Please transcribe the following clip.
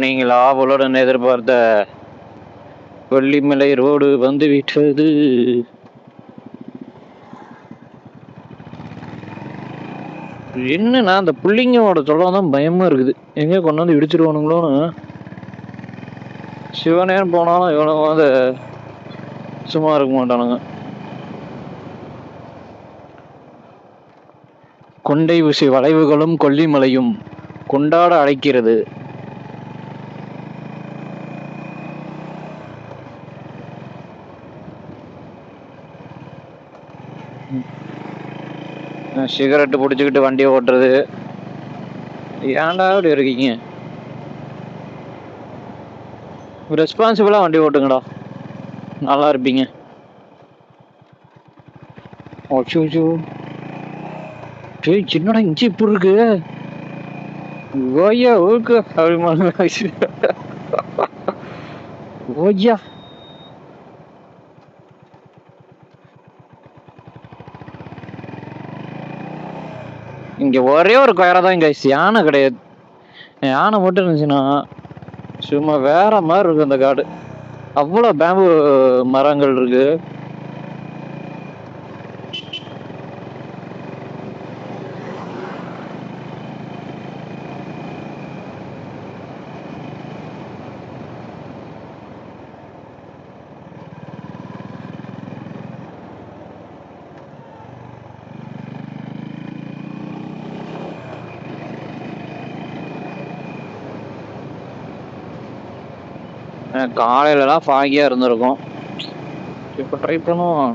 நீங்கள் ஆவலுடன் எதிர்பார்த்த கொல்லிமலை ரோடு வந்து விட்டது. என்னன்னா அந்த புள்ளிங்கோட சொல்லதான் பயமா இருக்குது. எங்க கொண்டாந்து இடிச்சிருவானுங்களோன்னு. சிவனேன்னு போனாலும் இவனுங்க வந்து சும்மா இருக்க மாட்டானுங்க. கொண்டை ஊசி வளைவுகளும் கொல்லிமலையும் கொண்டாட அழைக்கிறது. சிகரெட்டு பிடிச்சிக்கிட்டு வண்டியை ஓட்டுறது. ஏன்டா அப்படி இருக்கீங்க? ரெஸ்பான்சிபிளா வண்டி ஓட்டுங்கடா, நல்லா இருப்பீங்க. ஓச்சோ டேய், சின்னடா இஞ்சி இப்படி இருக்கு. ஓய்யா ஓக்கு அப்படி ஓய்யா. இங்க ஒரே ஒரு கொயரா தான் இங்க யானை கிடையாது. யானை மட்டும் இருந்துச்சுன்னா சும்மா வேற மாதிரி இருக்கு அந்த காடு. அவ்வளோ பேம்பு மரங்கள் இருக்கு. காலையிலலாம் ஃபாகியா இருந்திருக்கும். இப்போ ட்ரை பண்ணுவோம்.